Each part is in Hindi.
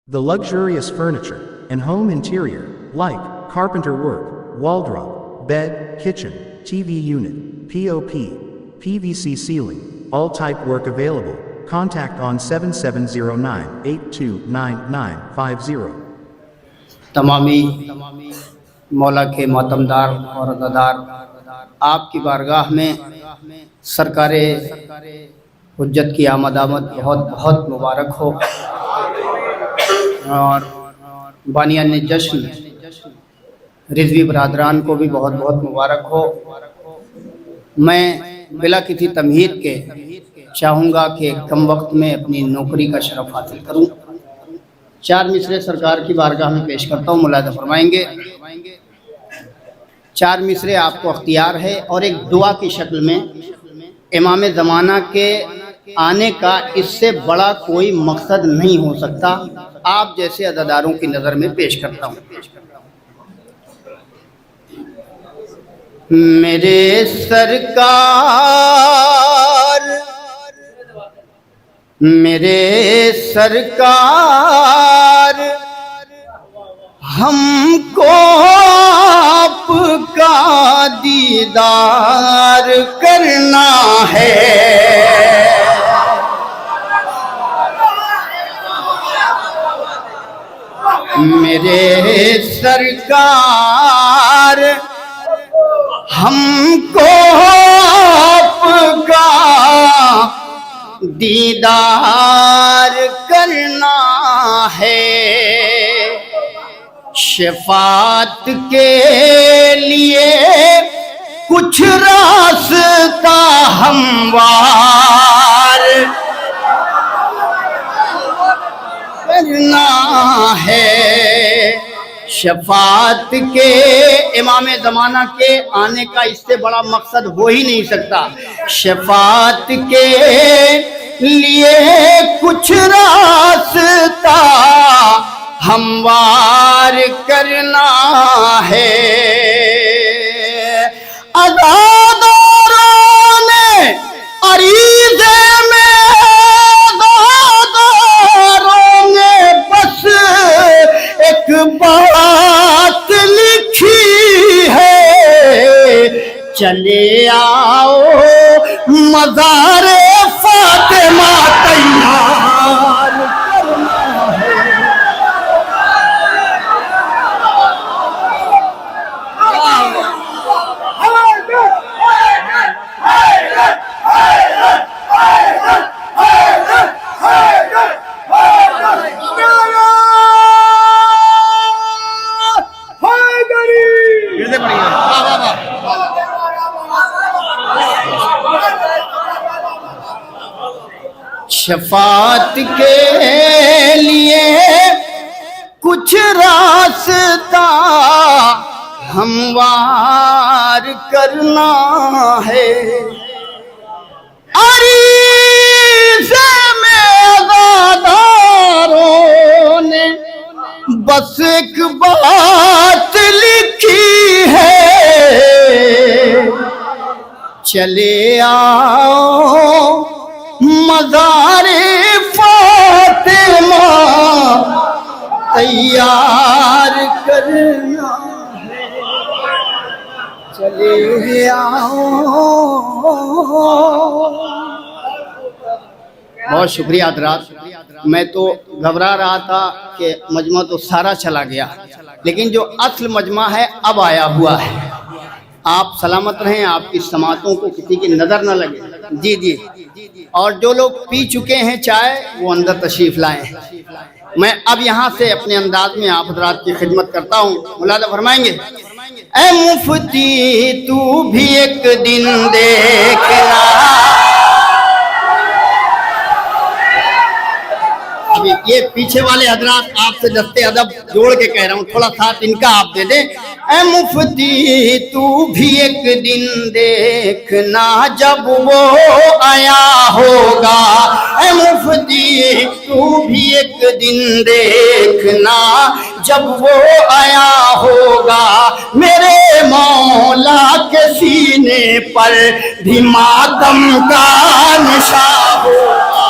The luxurious furniture and home interior, like carpenter work, wardrobe, bed, kitchen, TV unit, POP, PVC ceiling, all type work available. Contact on 7709829950. तमामी मौला के मोतमदार और अदादार आपकी बारगाह में सरकारे हुज्जत की आमद बहुत बहुत मुबारक हो और बानियान जश्न रिजवी बरादरान को भी बहुत बहुत मुबारक हो। मैं बिला किसी तमहीद के चाहूँगा कि कम वक्त में अपनी नौकरी का शरफ हासिल करूँ। 4 मिसरे सरकार की बारगाह में पेश करता हूँ, मुलाज़ा फरमाएंगे। 4 मिसरे आपको अख्तियार है और एक दुआ की शक्ल में इमाम ज़माना के आने का इससे बड़ा कोई मकसद नहीं हो सकता, आप जैसे अदादारों की नज़र में पेश करता हूँ। मेरे सरकार हमको आपका दीदार करना है। मेरे सरकार हमको आपका दीदार करना है। शफात के लिए कुछ रास्ता हमवार करना है। शफात के इमाम ज़माना के आने का इससे बड़ा मकसद हो ही नहीं सकता। शफात के लिए कुछ रास्ता हमवार करना है। अज़ादारों ने अरीज़े में अज़ादारों ने बस एक बात लिखी है, चले आओ मज़ारे फातिमा तैयार करना है। शफात के लिए कुछ रास्ता हमवार करना है। अरीज़े में अज़ादारों ने बस एक बात लिखी है, चले आओ मज़ारे फातिमा तैयार करना है। चले आओ। बहुत शुक्रिया हज़रात। मैं तो घबरा रहा था कि मजमा तो सारा चला गया, लेकिन जो असल मजमा है अब आया हुआ है। आप सलामत रहें, आपकी समातों को किसी की नज़र न लगे। जी जी। और जो लोग पी चुके हैं चाय वो अंदर तशरीफ़ लाएं। मैं अब यहाँ से अपने अंदाज में आप हज़रात की खिदमत करता हूँ, मुलाज़ा फरमाएंगे। ऐ मुफ्ती तू भी एक दिन देखना। अभी ये पीछे वाले हज़रात आपसे दस्ते अदब जोड़ के कह रहा हूँ, थोड़ा साथ इनका आप दे दें। ऐ मुफ्ती तू भी एक दिन देखना जब वो आया होगा। ऐ मुफ्ती तू भी एक दिन देखना जब वो आया होगा। मेरे मौला के सीने पर भी मातम का निशान होगा।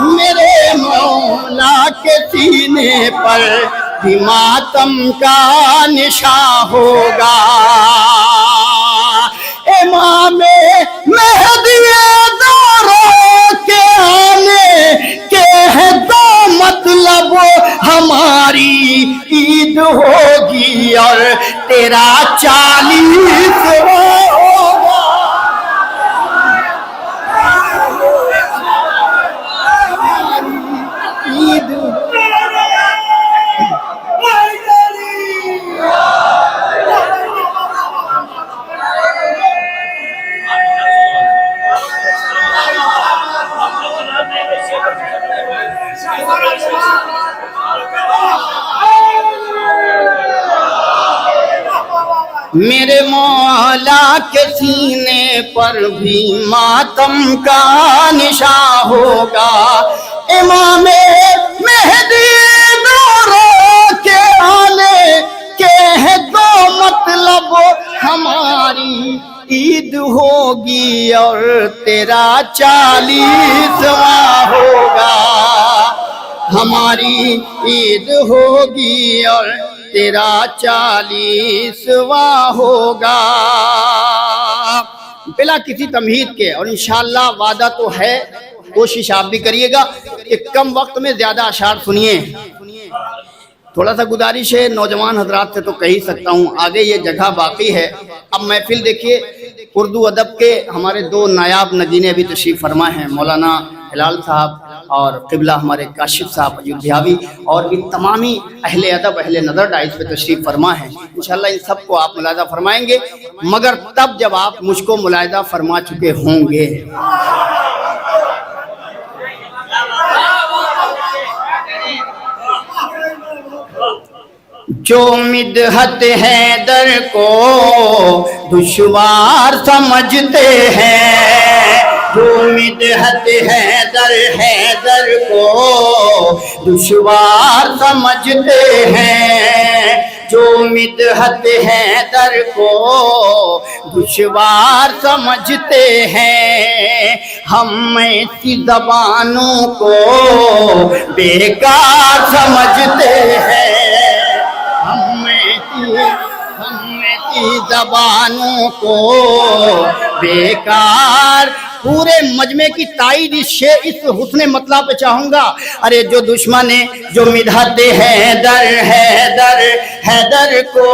मेरे मौला के सीने पर भी मातम का निशा होगा। इमाम मेहदी दौरों के आने के है दो मतलब, हमारी ईद होगी और तेरा 40वां होगा। ईद मेरे मौला के सीने पर भी मातम का निशा होगा। इमाम मेहदी दौरों के आने के है दो मतलब, हमारी ईद होगी और तेरा 40वां होगा। हमारी ईद होगी और तेरा 40वां होगा। बिला किसी तमहीद के, और इंशाअल्लाह वादा तो है, कोशिश आप भी करिएगा कि कम वक्त में ज्यादा अशार सुनिए। थोड़ा सा गुजारिश है नौजवान हजरात से तो कह ही सकता हूँ, आगे ये जगह बाकी है। अब महफिल देखिए, उर्दू अदब के हमारे दो नायाब नगीने अभी तशरीफ फरमा हैं, मौलाना हिलाल साहब और क़िबला हमारे काशिफ साहब अयोध्यावी, और भी तमामी अहले अदब अहले नज़र डाइस पे तशरीफ फरमा है। इंशाअल्लाह इन सब को आप मुलाहिज़ा फरमाएंगे, मगर तब जब आप मुझको मुलाहिज़ा फरमा चुके होंगे। जो मिदहत हैदर को दुश्वार समझते हैं, जो मिदहत हैदर को दुश्वार समझते हैं, जो मिदहत हैदर को दुश्वार समझते हैं, हम ऐसी ज़बानों को बेकार समझते हैं। हम ऐसी ज़बानों को बेकार। पूरे मजमे की ताईद इस हुस्ने मतला पे चाहूंगा। अरे जो दुश्मन जो मिदहत हैदर को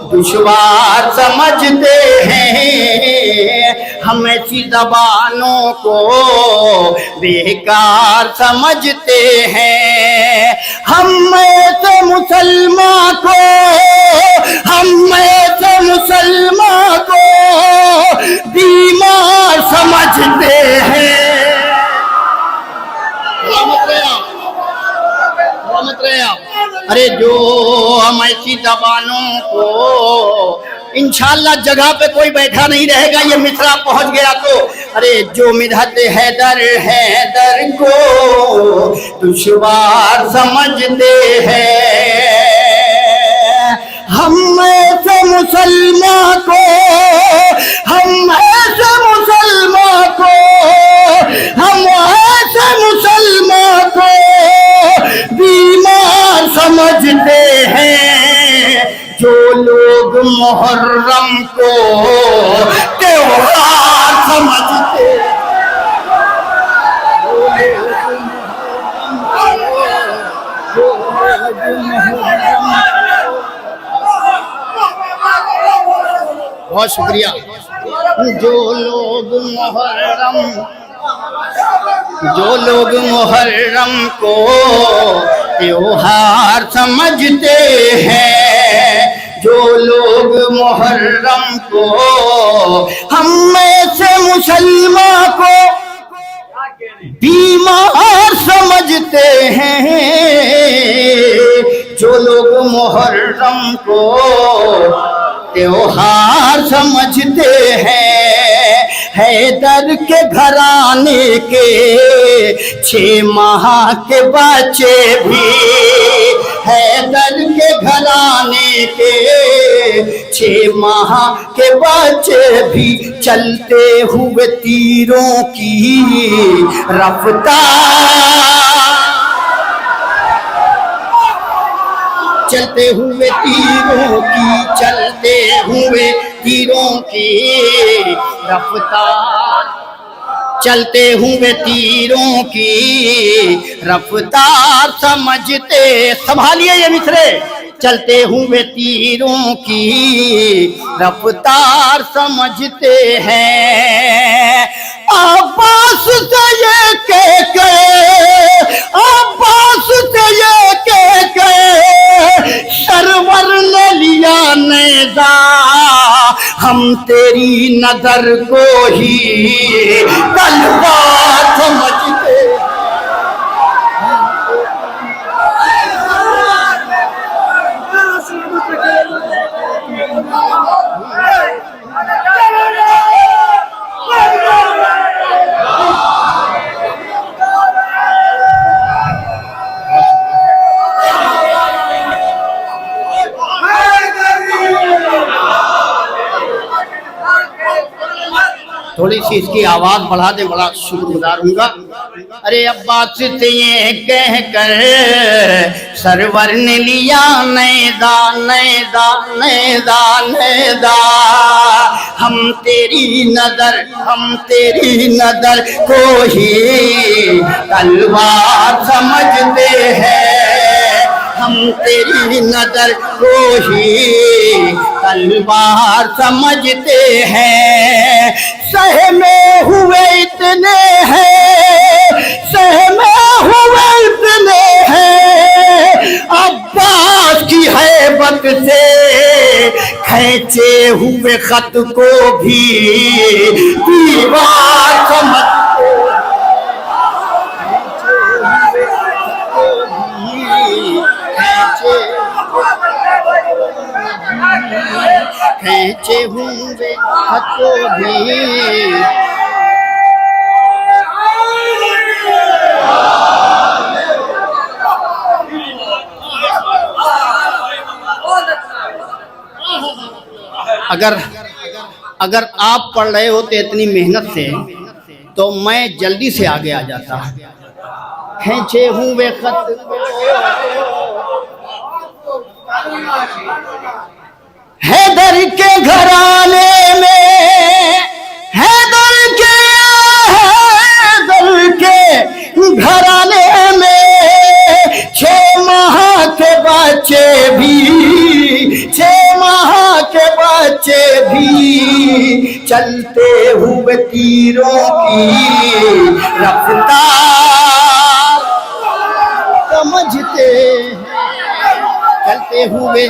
दुश्वार समझते हैं, हम ऐसी ज़बानों को बेकार समझते हैं। हम ऐसे मुसलमान को, हम ऐसे मुसलमान को बीमार समझते हैं। अरे जो हम ऐसी ज़बानों को, इंशाअल्लाह जगह पे कोई बैठा नहीं रहेगा, ये मिसरा पहुंच गया तो। अरे जो मिदहत हैदर को दुश्वार समझते हैं, हम ऐसे मुसलमान को, हम ऐसे मुसलमान को, हम ऐसे मुसलमान को बीमार समझते हैं। जो लोग मुहर्रम को त्योहार समझते हैं, बहुत शुक्रिया। जो लोग मुहर्रम को त्योहार समझते हैं, जो लोग मुहर्रम को, हम में से मुसलमान को बीमार समझते हैं। जो लोग मुहर्रम को त्योहार समझते हैं, हैदर के घराने के 6 माह के बच्चे भी हैदर के घराने के 6 माह के बच्चे भी चलते हुए तीरों की रफ्तार, चलते हुए तीरों की, चलते हुए तीरों की रफ्तार, चलते हुए तीरों की रफ्तार समझते, संभालिए ये मिसरे, चलते हुए तीरों की रफ्तार समझते हैं। अब्बास से ये कह के, अब्बास से ये कह के सरवर ने लिया नेज़ा, हम तेरी नजर को ही तलवार समझते। थोड़ी सी इसकी आवाज बढ़ा दे, बड़ा शुक्रगुजार हूँगा। अरे अब्बास से ये कह कर सरवर ने लिया नेज़ा, नेज़ा, नेज़ा, नेज़ा, हम तेरी नजर, हम तेरी नजर को ही तलवार समझते हैं, हम तेरी नजर को ही तलवार समझते हैं। सहमे हुए इतने हैं, सहमे हुए इतने हैं, अब्बास की हैबत से खींचे हुए खत को भी दीवार समझते हैं, खींचे हुए खत को भी। अगर आप पढ़ रहे होते इतनी मेहनत से तो मैं जल्दी से आगे आ जाता। खींचे हुए खत हैदर के घराने में, हैदर के घराने में 6 माह के बच्चे भी, 6 माह के बच्चे भी चलते हुए तीरों की रफ्तार समझते हैं, चलते हुए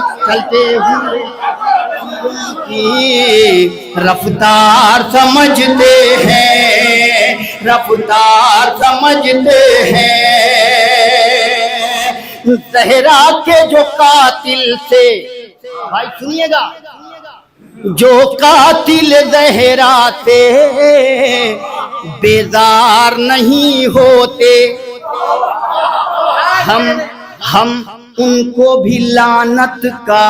की रफ्तार समझते हैं, रफ्तार समझते हैं। ज़हरा के जो कातिल से, भाई सुनिएगा, जो कातिल ज़हरा से बेजार नहीं होते, हम उनको भी लानत का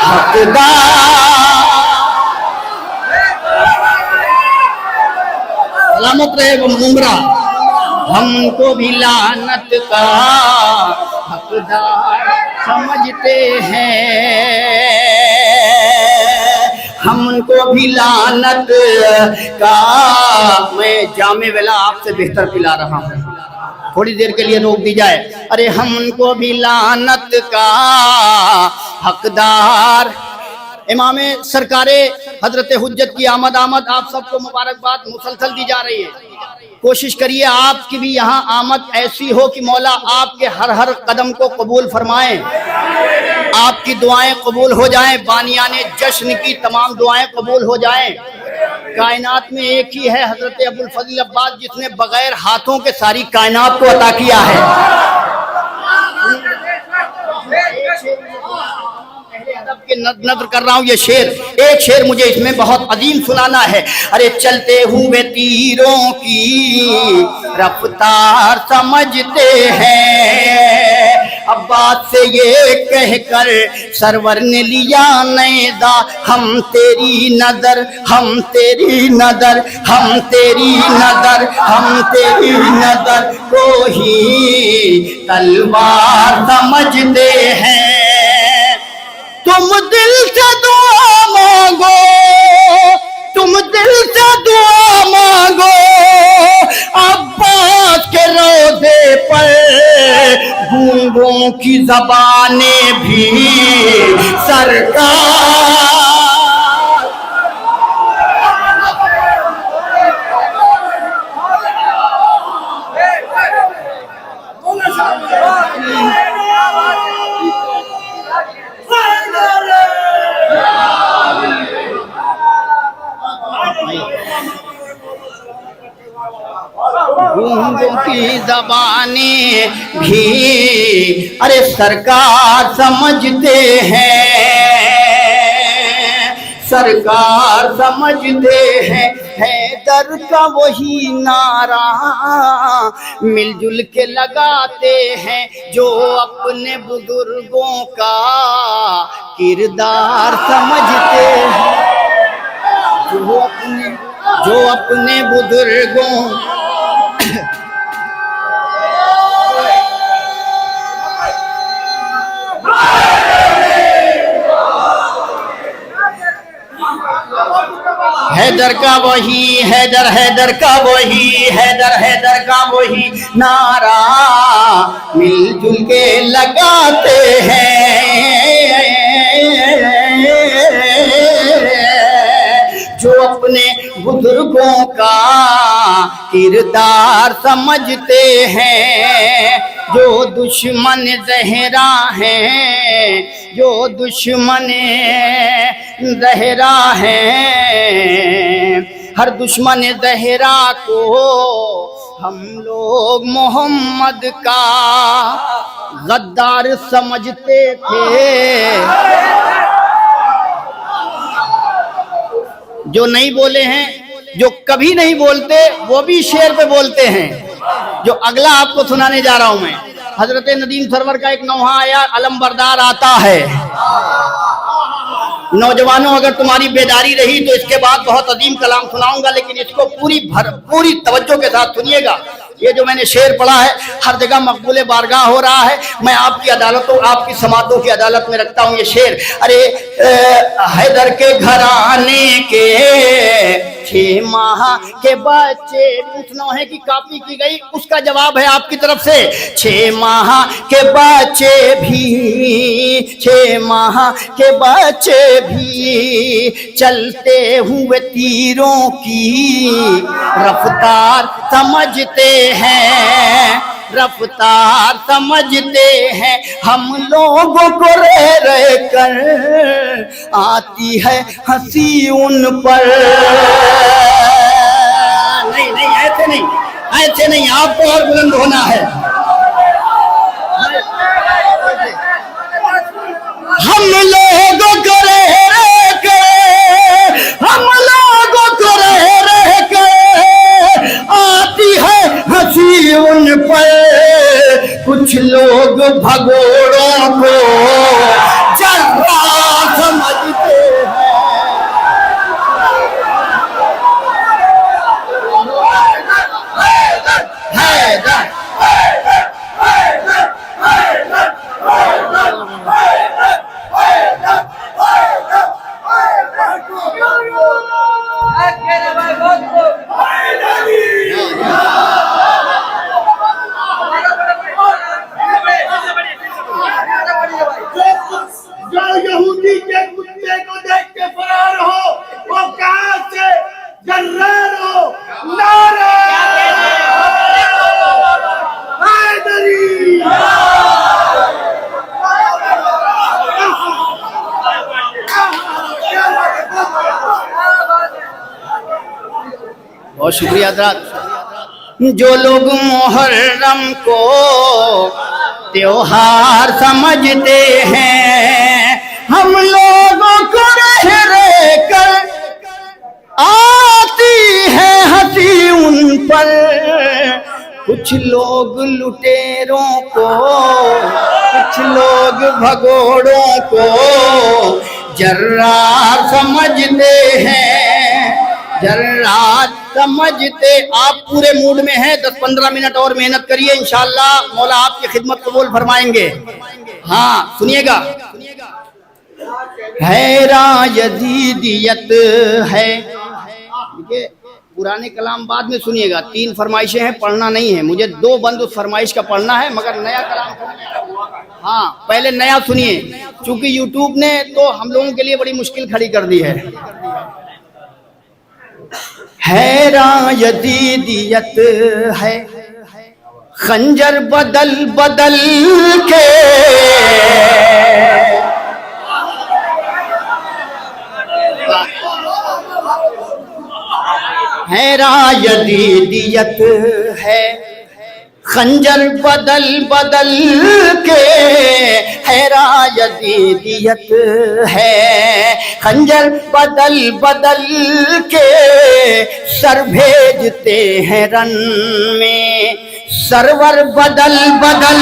हकदार, सलामत रहे वो मुमरा, हम उनको भी लानत का हकदार समझते हैं, हम उनको भी लानत का। मैं जामे वेला आपसे बेहतर पिला रहा हूँ, थोड़ी देर के लिए रोक दी जाए। अरे हम उनको भी लानत का हकदार। इमामे सरकारे हजरत हुज्जत की आमद आप सबको मुबारकबाद मुसलसल दी जा रही है। कोशिश करिए आपकी भी यहाँ आमद ऐसी हो कि मौला आपके हर कदम को कबूल फरमाएं, आपकी दुआएं कबूल हो जाएं, बानियाने जश्न की तमाम दुआएं कबूल हो जाएं। कायनात में एक ही है हजरत अबुल फजल अब्बास, जिसने बगैर हाथों के सारी कायनात को अता किया है। के नज़र कर रहा हूँ ये शेर, एक शेर मुझे इसमें बहुत अजीम सुनाना है। अरे चलते हुए तीरों की रफ्तार समझते हैं, अब्बास से ये कहकर सरवर ने लिया नैदा, हम तेरी नजर, हम तेरी नजर, हम तेरी नजर, हम तेरी नजर को ही तलवार समझते हैं। तुम दिल से दुआ मांगो, तुम दिल से दुआ मांगो, अब्बास के रोज़े पर गूंगों की ज़बानें भी सरकार। गूंगों की ज़बानें भी अरे सरकार समझते हैं, सरकार समझते हैं। हैदर का वही नारा मिलजुल के लगाते हैं, जो अपने बुजुर्गों का किरदार समझते हैं, जो अपने बुजुर्गों हैदर का वही, हैदर हैदर का वही, हैदर हैदर का वही नारा मिलजुल के लगाते हैं, जो अपने बुजुर्गों का किरदार समझते हैं। जो दुश्मन ज़हरा हैं, जो दुश्मन ज़हरा हैं, हर दुश्मन ज़हरा को हम लोग मोहम्मद का गद्दार समझते थे। जो नहीं बोले हैं, जो कभी नहीं बोलते, वो भी शेर पे बोलते हैं। जो अगला आपको सुनाने जा रहा हूं मैं, हजरत नदीम सरवर का एक नौहा आया, अलमबरदार आता है। नौजवानों, अगर तुम्हारी बेदारी रही तो इसके बाद बहुत अजीम कलाम सुनाऊंगा, लेकिन इसको पूरी तवज्जो के साथ सुनिएगा। ये जो मैंने शेर पढ़ा है, हर जगह मकबूल बारगाह हो रहा है। मैं आपकी अदालतों, आपकी समातों की अदालत में रखता हूँ ये शेर। अरे हैदर के घराने के 6 माह के बच्चे, पूछना है कि काफी की गई, उसका जवाब है आपकी तरफ से। 6 माह के बच्चे भी, 6 माह के बच्चे भी चलते हुए तीरों की रफ्तार समझते हैं, रफ्तार समझते हैं। हम लोगों को रह रह कर आती है हंसी उन पर। नहीं नहीं, ऐसे नहीं, ऐसे नहीं, आपको और बुलंद होना है। हम लोगों को रह रह कर, हम लोगों को रह रह कर आती है हंसी उन पर। कुछ लोग भगोड़ों को जर्रा समझते हैं। यहूदी के कुत्ते को देख के फरार हो, वो कहां से जर्रार हो। नारे हैदरी। बहुत शुक्रिया हज़रात। जो लोग मुहर्रम को त्योहार समझते हैं, हम लोगों को रह रह कर आती है हंसी उन पर। कुछ लोग लुटेरों को कुछ लोग भगोड़ों को जर्रार समझते हैं, जर्रार समझते। आप पूरे मूड में हैं, 10-15 मिनट और मेहनत करिए, इंशाअल्लाह मौला आपकी खिदमत कबूल फरमाएंगे। हाँ सुनिएगा, हैरा यजीदियत है। देखिए पुराने कलाम बाद में सुनिएगा, 3 फरमाइशें हैं, पढ़ना नहीं है मुझे, 2 बंद उस फरमाइश का पढ़ना है, मगर नया कलाम। हाँ पहले नया सुनिए, क्योंकि यूट्यूब ने तो हम लोगों के लिए बड़ी मुश्किल खड़ी कर दी है। हैरा यजीदियत है, खंजर बदल बदल के हैरा यजीदियत है, खंजर बदल बदल के हैरा यजीदियत है, खंजर बदल बदल के सर भेजते हैं रन में, सरवर बदल बदल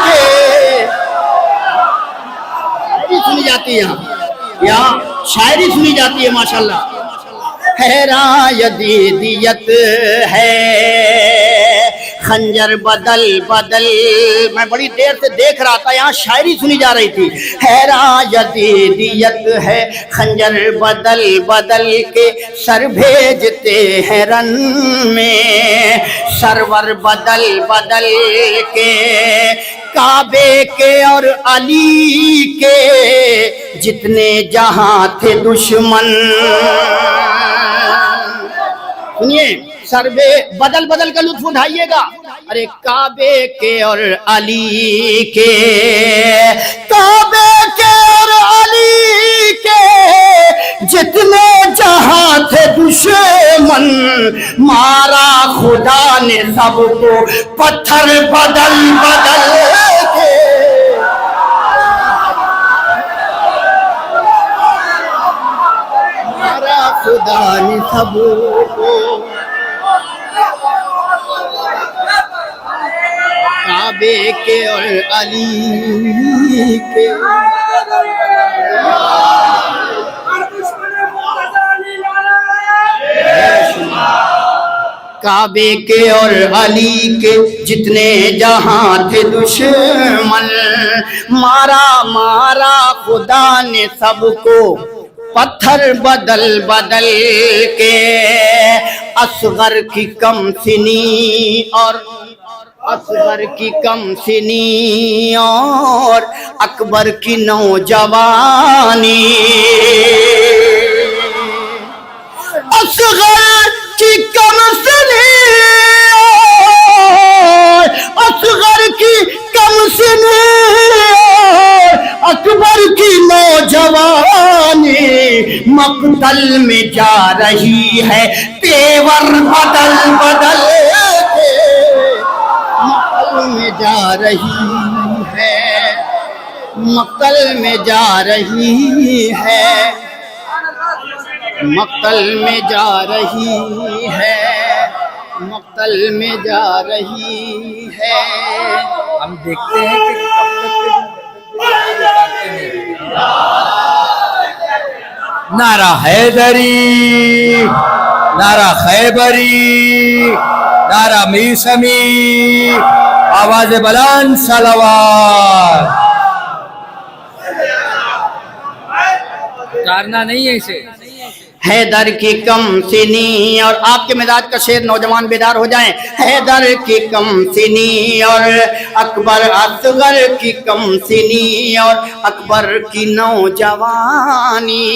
के। शायरी सुनी जाती है यहाँ शायरी सुनी जाती है माशाल्लाह। हैरा यजीदियत है, खंजर बदल बदल। मैं बड़ी देर से देख रहा था, यहाँ शायरी सुनी जा रही थी। हैरा यजीदियत है, खंजर बदल बदल के सर भेजते हैं रन में, सरवर बदल बदल के काबे के और अली के जितने जहां थे दुश्मन। सुनिए, सरबे बदल बदल का लुत्फ उठाइएगा। अरे काबे के और अली के, काबे के और अली के जितने जहां थे दुश्मन, मारा खुदा ने सबको पत्थर बदल बदल के। मारा खुदा ने सबको काबे के और अली के। काबे के और अली के जितने जहां थे दुश्मन, मारा मारा खुदा ने सबको पत्थर बदल बदल के। असगर की कम सिनी और असगर की कम सिनी और अकबर की नौजवानी, असगर की कम सिनी असगर की कम सिनी अकबर की नौजवानी, मक्तल में जा रही है तेवर बदल बदल के। में जा रही है, मक्तल में जा रही है, मक्तल में जा रही है, मक्तल में जा रही है। हम देखते हैं कि कब तक नारा हैदरी, नारा खैबरी, नारा मीसमी, आवाज बुलंद सलावत। उतारना नहीं है इसे। हैदर की कम सिनी और आपके मिजाज का शेर नौजवान बेदार हो जाएं। हैदर की कम सिनी और अकबर, असगर की कम सिनी और अकबर की नौजवानी,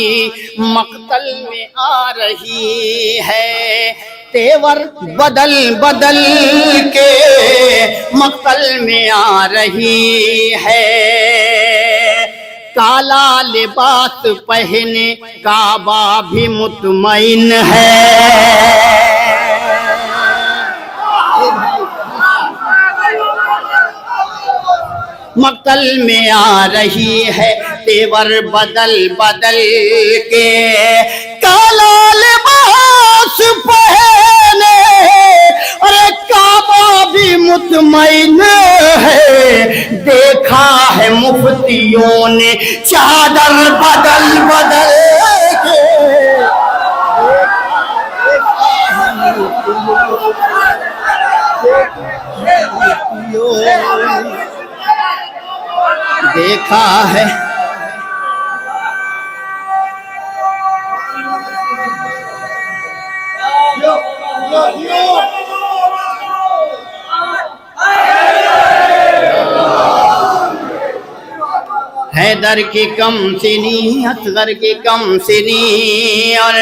मक्तल में आ रही है तेवर बदल बदल के, मक्तल में आ रही है। काला लिबास पहने काबा भी मुतमईन है, मक्तल में आ रही है तेवर बदल बदल के। काला लिबास पहने अरे काबा भी मुतमईन है, देखा है मुफ्तियों ने चादर बदल बदल के। देखा है हैदर की कम सिनी, असगर की कम सिनी, और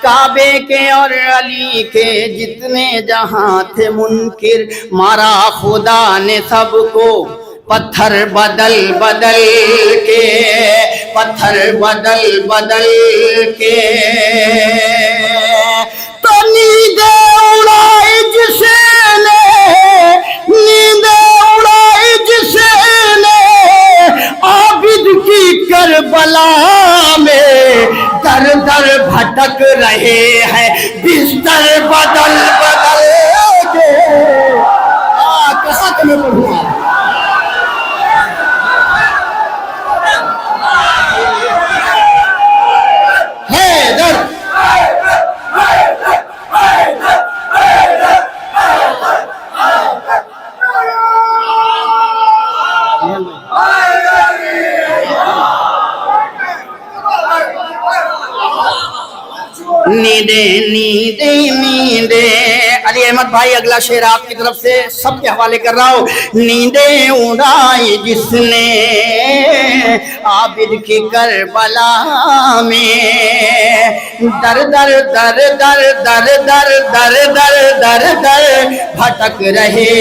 काबे के और अली के जितने जहां थे मुनकिर, मारा खुदा ने सबको पत्थर बदल बदल के, पत्थर बदल बदल के। तो नींदे उड़ाई जिसने, नींदे उड़ाई जिसने आबिद की करबला में, दर दर भटक रहे हैं बिस्तर बदल बदल के। कहाँ तुम्हें पढ़ूंगा नींदे नींदे नींदे। अली अहमद भाई अगला शेर आपकी तरफ से सबके हवाले कर रहा हूँ। नींदे उड़ाई जिसने आबिद की करबला में, दर दर दर दर दर दर दर दर दर दर भटक रहे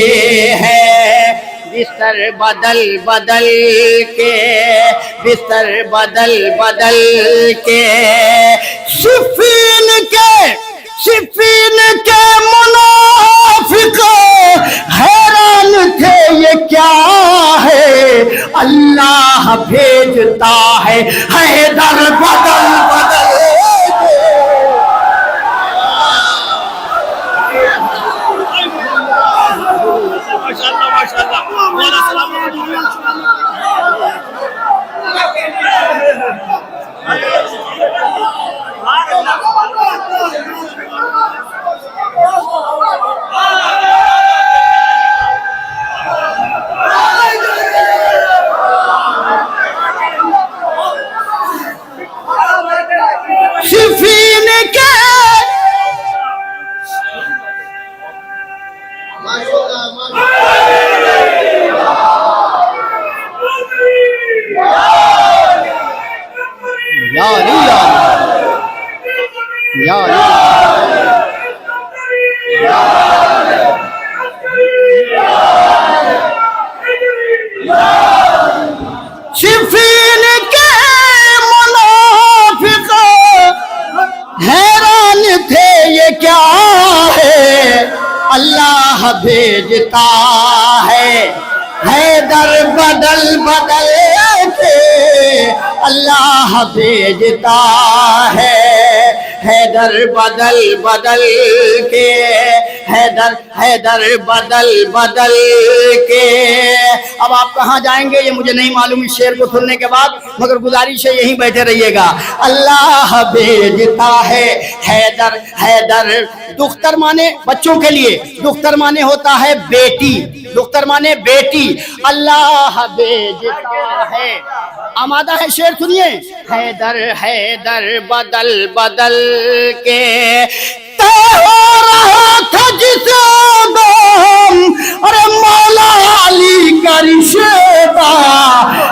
हैं बिस्तर बदल बदल के, बिस्तर बदल बदल के। सिफीन के मुनाफिक हैरान थे ये क्या है, अल्लाह भेजता है हैदर बदल बदल के। माशाल्लाह माशाल्लाह। सिफीन के सिफीन के मुनाफिक हैरान थे ये क्या है, अल्लाह भेजता है हैदर बदल बदल के, अल्लाह भेजता है हैदर बदल बदल के, हैदर हैदर बदल बदल के। अब आप कहाँ जाएंगे ये मुझे नहीं मालूम इस शेर को सुनने के बाद, मगर गुजारिश है यहीं बैठे रहिएगा। अल्लाह भेजता है हैदर हैदर। दुख्तर माने बच्चों के लिए, दुख्तर माने होता है बेटी, दुख्तर माने बेटी। अल्लाह भेजता है। आमादा है शेर सुनिए। हैदर हैदर बदल बदल के तय हो रहा था जिसे दम, अरे मौला अली का रिश्ता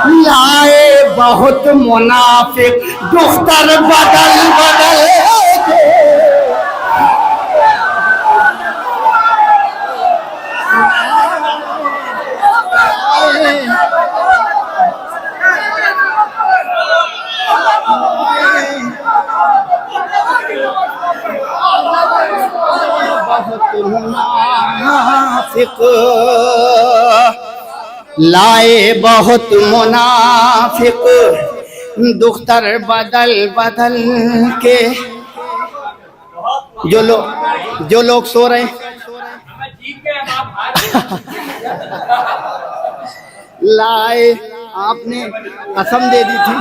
लाए बहुत मुनाफिक दुख्तर बदल बदल के। मुनाफिक लाए बहुत मुनाफिक दुख्तर बदल बदल के। जो लोग सो रहे लाए, आपने कसम दे दी थी।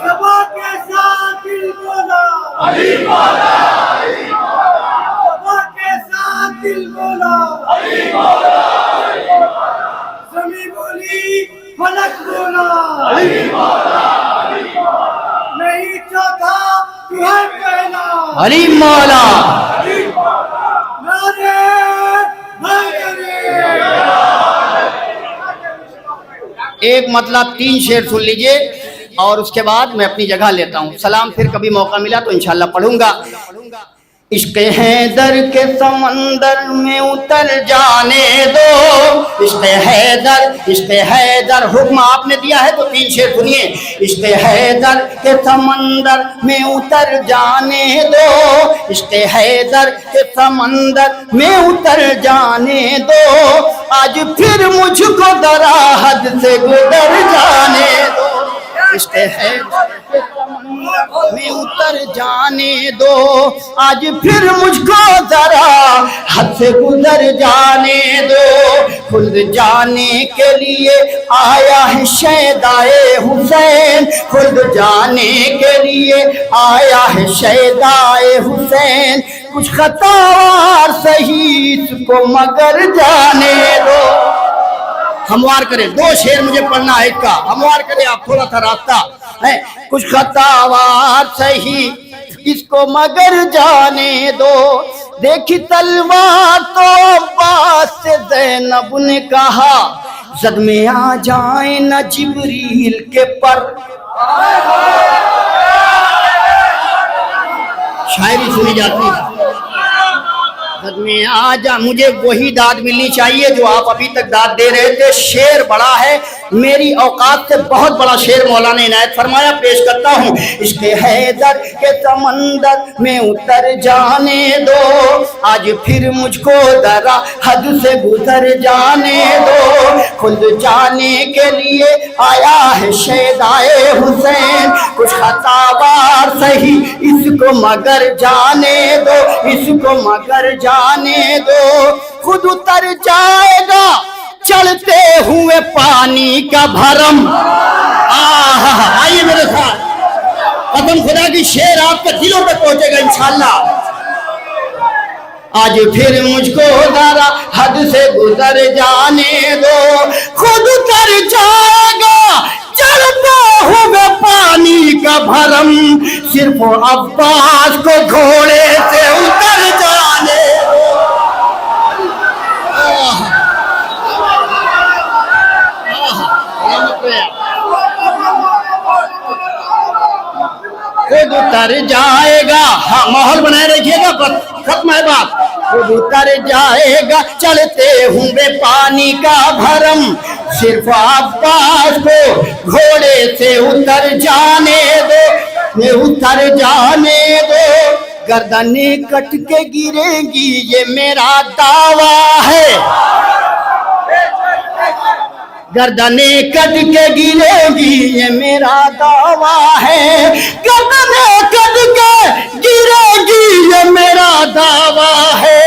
सभा के साथ दिल बोला, सभा के साथ दिल बोला, जमी बोली फलक बोला, नहीं चाहता तुम्हें कहना, अली मौला, नारे हैदरी। एक मतलब 3 शेर सुन लीजिए और उसके बाद मैं अपनी जगह लेता हूँ। सलाम फिर कभी मौका मिला तो इंशाल्लाह पढ़ूंगा। इश्क हैदर के समंदर में उतर जाने दो, इश्क हैदर हुक्म आपने दिया है तो 3 शेर सुनिए। इश्क हैदर के समंदर में उतर जाने दो, इश्क हैदर के समंदर में उतर जाने दो, आज फिर मुझको दरा हद से गुजर जाने दो। इश्क हैदर के समंदर में उतर जाने दो, आज फिर मुझको जरा हद से गुजर जाने दो। खुद जाने के लिए आया है शहदाए हुसैन, खुद जाने के लिए आया है शहदाए हुसैन, कुछ खतावार सही इसको मगर जाने दो। हमवार करें, 2 शेर मुझे पढ़ना है इसका, हमवार करें आप, थोड़ा सा रास्ता है। कुछ खतावार सही इसको मगर जाने दो, देखी तलवार तो अब्बास से ज़ैनब ने कहा, जद में आ जाए न जिब्रील के पर। शायरी सुनी जाती है, में आ जा, मुझे वही दाद मिलनी चाहिए जो आप अभी तक दाद दे रहे थे। शेर बड़ा है, मेरी औकात से बहुत बड़ा शेर मौलाना इनायत फरमाया, पेश करता हूँ। इसके हैदर के समंदर में उतर जाने दो, आज फिर मुझको दरा हद से गुजर जाने दो। खुद जाने के लिए आया है शहदाए हुसैन, कुछ खतावार सही इसको मगर जाने दो, इसको मगर जाने दो। खुद उतर जाएगा चलते हुए पानी का भरम। आइए मेरे साथ, कदम खुदा की शेर आपके दिलों पे पहुंचेगा इंशाल्लाह। आज फिर मुझको दरा हद से गुजर जाने दो, खुद उतर जाएगा चलते हुए पानी का भरम, सिर्फ अब्बास को घोड़े से उतर जाने दो। खुद उतर जाएगा, हाँ माहौल बनाए रखिएगा, खत्म है बात। खुद उतर जाएगा चलते हुए पानी का भरम, सिर्फ अब्बास को घोड़े से उतर जाने दो, उतर जाने दो। गर्दने कट के गिरेगी ये मेरा दावा है, गर्दने कट के गिरेगी ये मेरा दावा है, गर्दने कट के गिरेगी ये मेरा दावा है।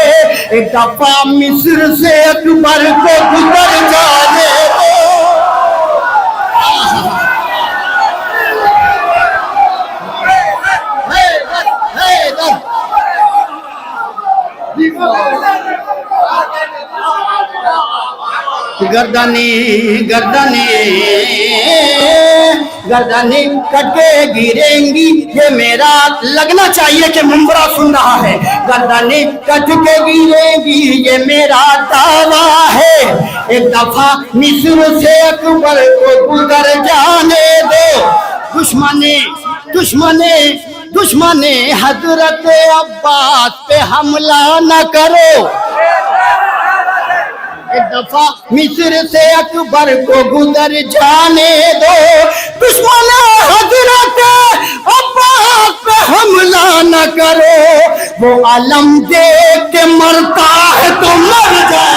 एक दफा मिस्र से अकबर को गुजर जाने दो। गर्दने गर्दने गर्दने कटे गिरेंगी ये मेरा, लगना चाहिए कि मुंबरा सुन रहा है। गर्दने कट के गिरेंगी ये मेरा दावा है, एक दफा मिस्र से अकबर को गुजर जाने दो। दुश्मने दुश्मने दुश्मने हजरत अब्बास पे हमला न करो, एक दफा मिस्र से अकबर को गुजर जाने दो। दुश्मन हजरत अब्बास पे हमला न करो, वो अलम देख के मरता है तो मर जा।